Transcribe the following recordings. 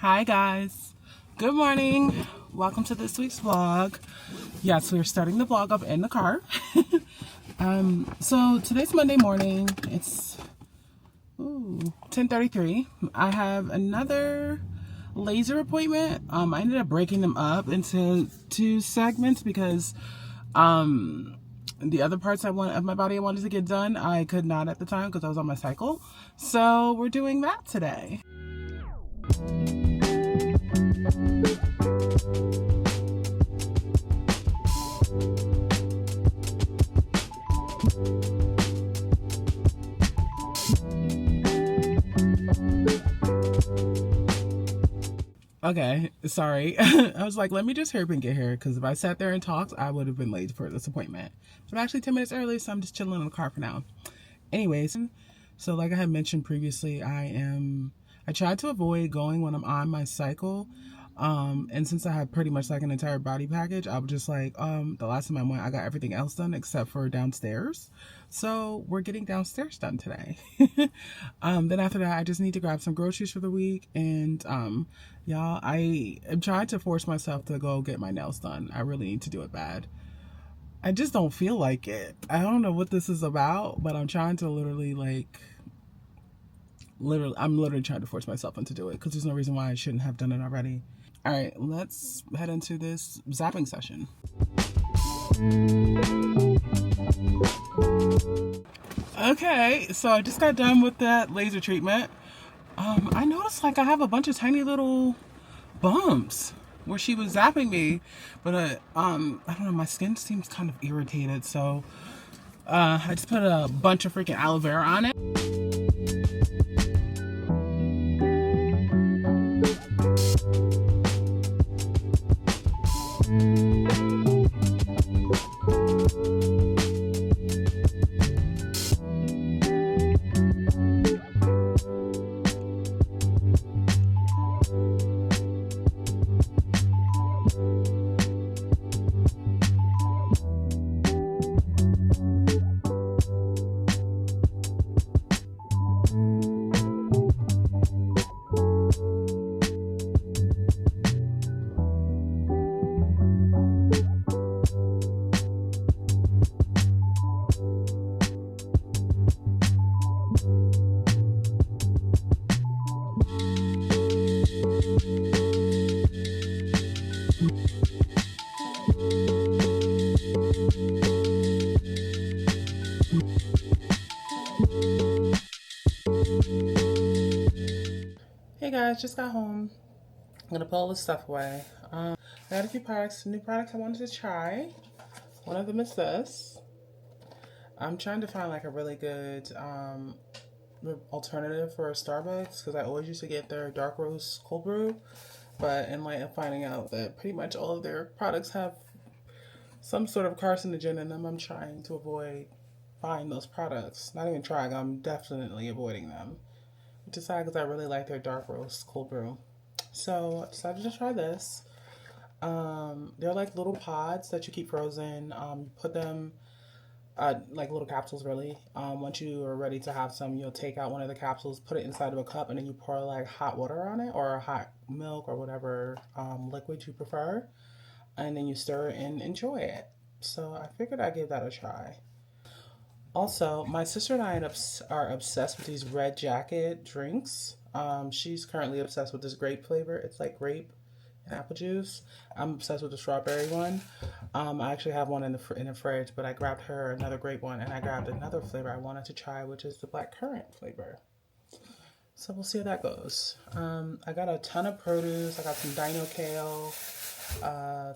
Hi guys, good morning. Welcome to this week's vlog. Yes, we're starting the vlog up in the car. So today's Monday morning. It's 10:33. I have another laser appointment. I ended up breaking them up into two segments because the other parts of my body I wanted to get done, I could not at the time because I was on my cycle. So we're doing that today. Okay, sorry. I was like, let me just hurry up and get here because if I sat there and talked, I would have been late for this appointment. So I'm actually 10 minutes early, so I'm just chilling in the car for now. Anyways, so like I had mentioned previously, I tried to avoid going when I'm on my cycle. And since I had pretty much like an entire body package, I was just like, the last time I went, I got everything else done except for downstairs. So we're getting downstairs done today. Then after that, I just need to grab some groceries for the week. And, y'all, I am trying to force myself to go get my nails done. I really need to do it bad. I just don't feel like it. I don't know what this is about, but I'm trying to I'm literally trying to force myself into do it because there's no reason why I shouldn't have done it already. All right, let's head into this zapping session. Okay, so I just got done with that laser treatment. I noticed like I have a bunch of tiny little bumps where she was zapping me, but I don't know, my skin seems kind of irritated, so I just put a bunch of freaking aloe vera on it. Hey guys, just got home. I'm gonna put all this stuff away. I got a few new products I wanted to try. One of them is this. I'm trying to find like a really good alternative for Starbucks because I always used to get their dark roast cold brew, but in light of finding out that pretty much all of their products have some sort of carcinogen in them, I'm trying to avoid buying those products. Not even trying, I'm definitely avoiding them. Which is sad because I really like their dark roast cold brew. So I decided to try this. They're like little pods that you keep frozen. You put them like little capsules really. Once you are ready to have some, you'll take out one of the capsules, put it inside of a cup, and then you pour like hot water on it or hot milk or whatever liquid you prefer. And then you stir it and enjoy it. So I figured I'd give that a try. Also, my sister and I are obsessed with these red jacket drinks. She's currently obsessed with this grape flavor. It's like grape and apple juice. I'm obsessed with the strawberry one. I actually have one in the fridge, but I grabbed her another grape one, and I grabbed another flavor I wanted to try, which is the black currant flavor. So we'll see how that goes. I got a ton of produce. I got some dino kale,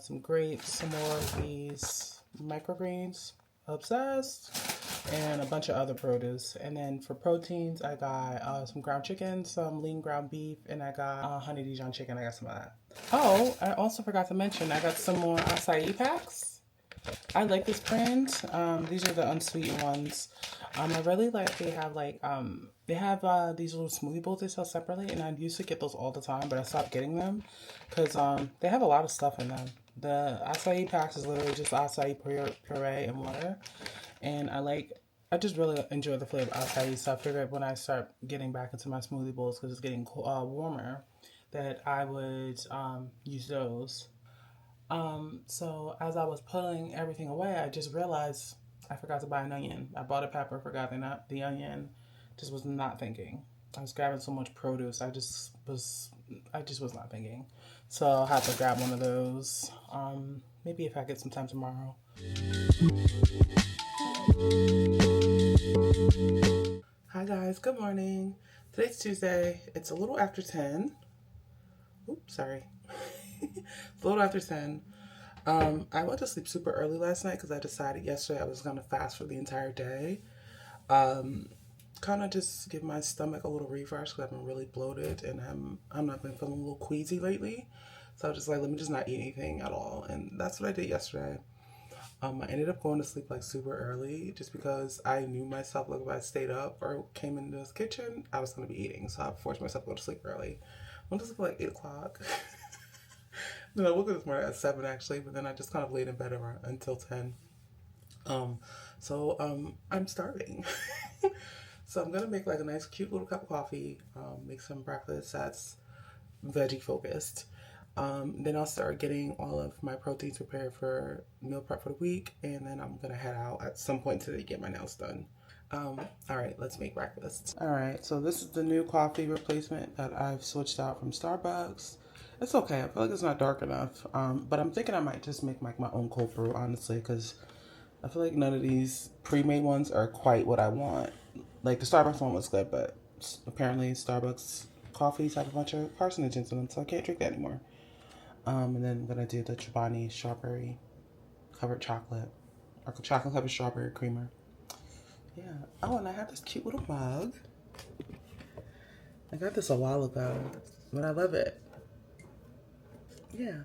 some grapes, some more of these microgreens. Obsessed. And a bunch of other produce. And then for proteins, I got some ground chicken, some lean ground beef, and I got honey Dijon chicken. I got some of that. Oh, I also forgot to mention, I got some more acai packs. I like this brand. These are the unsweetened ones. I really like they have these little smoothie bowls they sell separately, and I used to get those all the time, but I stopped getting them because they have a lot of stuff in them. The acai packs is literally just acai puree and water. And I just really enjoy the flavor of acai, so I figured when I start getting back into my smoothie bowls, because it's getting warmer, that I would use those. So as I was putting everything away, I just realized I forgot to buy an onion. I bought a pepper, forgot the onion. Just was not thinking. I was grabbing so much produce. I just was not thinking. So I'll have to grab one of those. Maybe if I get some time tomorrow. Hi guys, good morning. Today's Tuesday. It's a little after 10. Oops, sorry. It's a little after 10. I went to sleep super early last night because I decided yesterday I was going to fast for the entire day. Kind of just give my stomach a little refresh because I've been really bloated and I'm not been feeling a little queasy lately. So I was just like, let me just not eat anything at all. And that's what I did yesterday. I ended up going to sleep like super early just because I knew myself, like if I stayed up or came into this kitchen, I was going to be eating. So I forced myself to go to sleep early. I went to sleep at like 8 o'clock. Then I woke up this morning at 7 actually, but then I just kind of laid in bed around until 10. I'm starving. So I'm going to make like a nice cute little cup of coffee, make some breakfast that's veggie focused. Then I'll start getting all of my proteins prepared for meal prep for the week, and then I'm gonna head out at some point today to get my nails done. All right, let's make breakfast. All right, so this is the new coffee replacement that I've switched out from Starbucks. It's okay. I feel like it's not dark enough, but I'm thinking I might just make like my own cold brew, honestly, because I feel like none of these pre-made ones are quite what I want. Like the Starbucks one was good, but apparently Starbucks coffees have a bunch of carcinogens in them, so I can't drink that anymore. And then I'm gonna do the Chobani strawberry covered chocolate, or chocolate covered strawberry creamer. Yeah. Oh, and I have this cute little mug. I got this a while ago, but I love it. Yeah.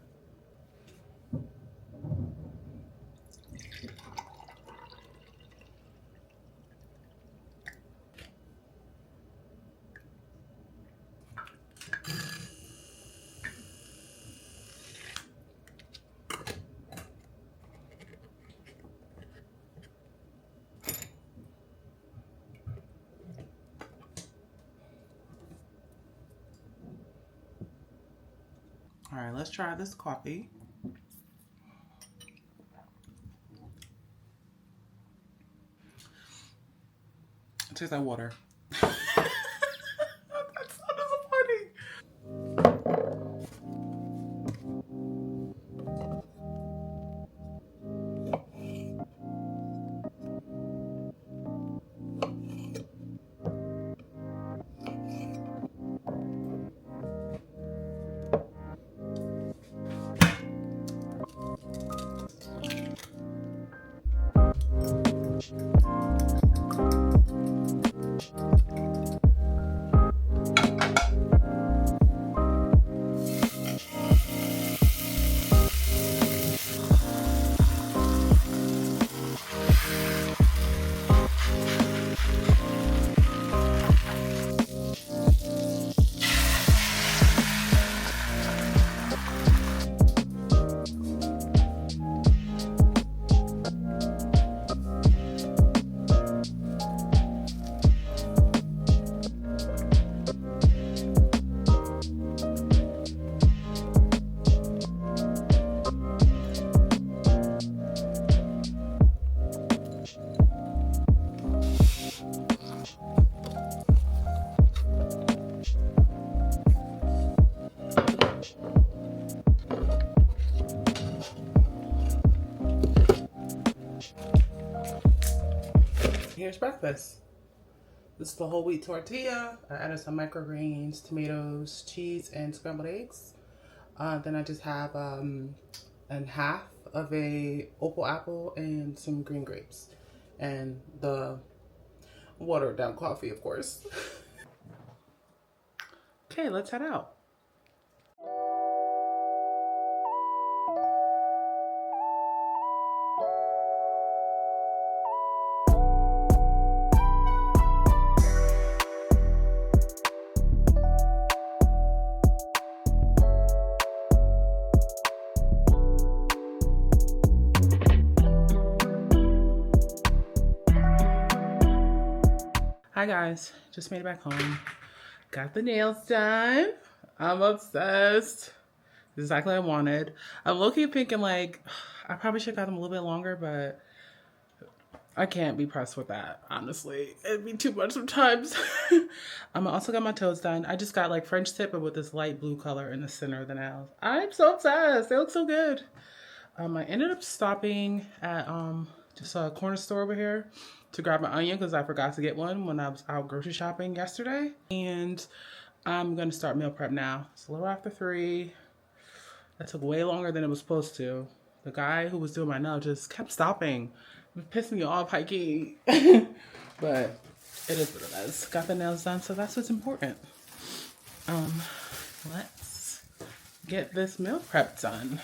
All right, let's try this coffee. It tastes like water. That's so disappointing. Here's breakfast. This is the whole wheat tortilla. I added some microgreens, tomatoes, cheese, and scrambled eggs. Then I just have half of a opal apple and some green grapes, and the watered down coffee, of course. Okay, let's head out. Hi guys, just made it back home. Got the nails done. I'm obsessed. Exactly what I wanted. I'm low-key thinking like I probably should have got them a little bit longer, but I can't be pressed with that, honestly. It'd be too much sometimes. I also got my toes done. I just got like French tip, but with this light blue color in the center of the nails. I'm so obsessed. They look so good. I ended up stopping at just a corner store over here to grab my onion because I forgot to get one when I was out grocery shopping yesterday. And I'm going to start meal prep now. It's a little after 3. That took way longer than it was supposed to. The guy who was doing my nails just kept stopping. It pissed me off, hiking. But it is what it is. Got the nails done, so that's what's important. Let's get this meal prep done.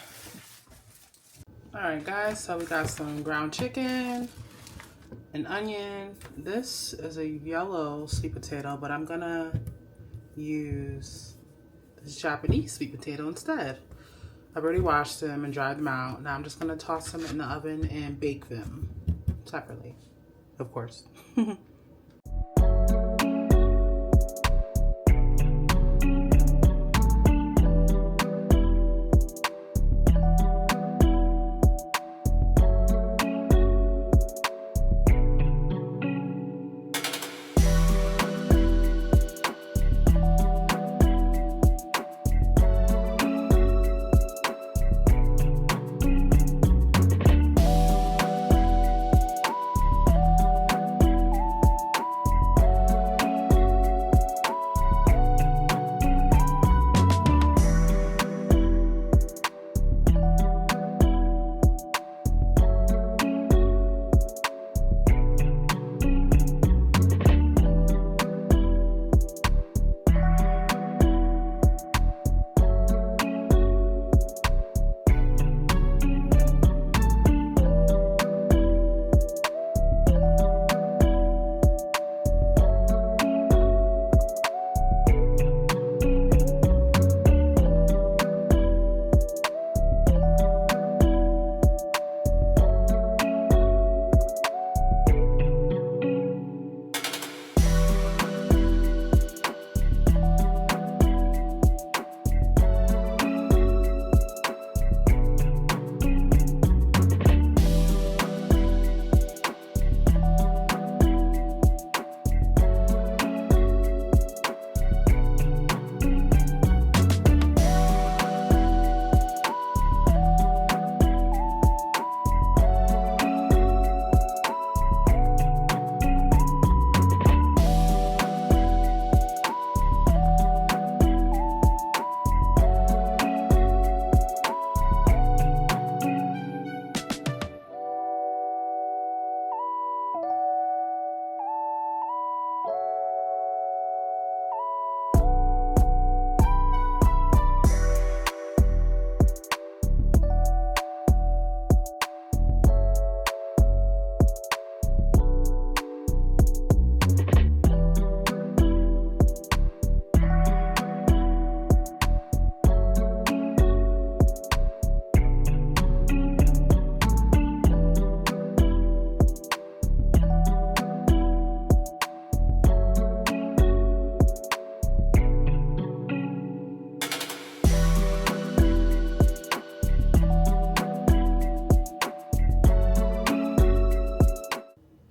Alright guys, so we got some ground chicken, an onion. This is a yellow sweet potato, but I'm gonna use this Japanese sweet potato instead. I've already washed them and dried them out. Now I'm just gonna toss them in the oven and bake them separately, of course.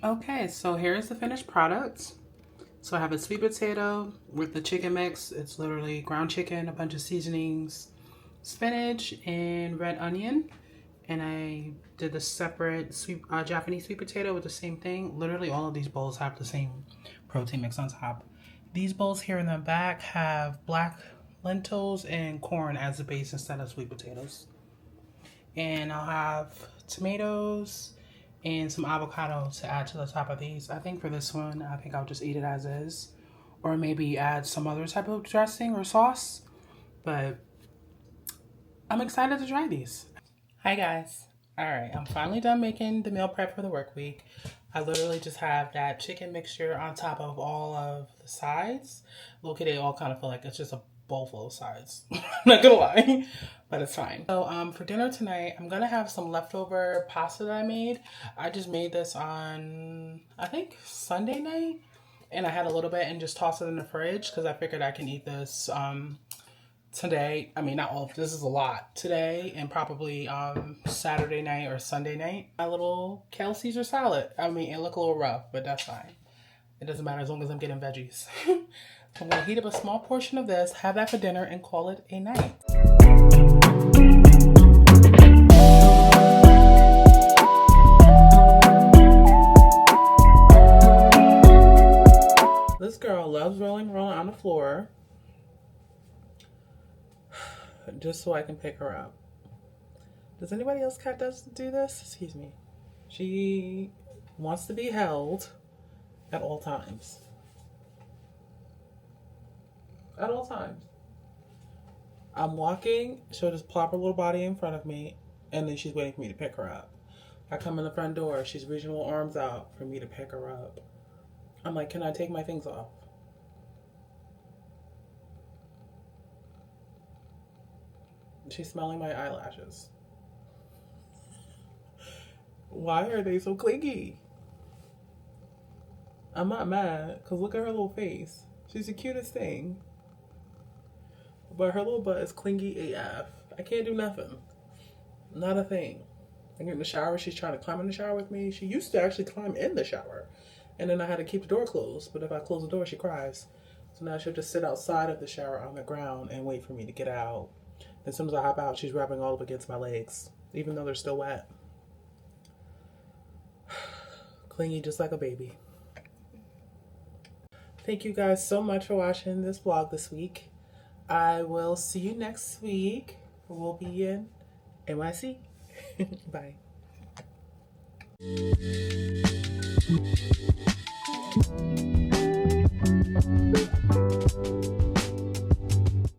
Okay, so here's the finished product. So I have a sweet potato with the chicken mix. It's literally ground chicken, a bunch of seasonings, spinach, and red onion. And I did the separate Japanese sweet potato with the same thing. Literally all of these bowls have the same protein mix on top. These bowls here in the back have black lentils and corn as the base instead of sweet potatoes. And I'll have tomatoes and some avocado to add to the top of these. I think for this one, I think I'll just eat it as is. Or maybe add some other type of dressing or sauce. But I'm excited to try these. Hi guys. Alright, I'm finally done making the meal prep for the work week. I literally just have that chicken mixture on top of all of the sides. Look, they all kind of feel like it's just a bowl full of sides. I'm not gonna lie, but it's fine. So for dinner tonight, I'm gonna have some leftover pasta that I made. I just made this on, I think, Sunday night. And I had a little bit and just tossed it in the fridge because I figured I can eat this today, I mean, not all, this is a lot. Today and probably Saturday night or Sunday night, my little kale Caesar salad. I mean, it look a little rough, but that's fine. It doesn't matter as long as I'm getting veggies. I'm going to heat up a small portion of this, have that for dinner, and call it a night. This girl loves rolling on the floor just so I can pick her up. Does anybody else cat do this? Excuse me. She wants to be held at all times. At all times. I'm walking, she'll just plop her little body in front of me, and then she's waiting for me to pick her up. I come in the front door, she's reaching her arms out for me to pick her up. I'm like, can I take my things off? She's smelling my eyelashes. Why are they so clingy? I'm not mad, because look at her little face. She's the cutest thing. But her little butt is clingy AF. I can't do nothing. Not a thing. I get in the shower, she's trying to climb in the shower with me. She used to actually climb in the shower. And then I had to keep the door closed. But if I close the door, she cries. So now she'll just sit outside of the shower on the ground and wait for me to get out. As soon as I hop out, she's rubbing all up against my legs, even though they're still wet. Clingy just like a baby. Thank you guys so much for watching this vlog this week. I will see you next week. We'll be in NYC. Bye.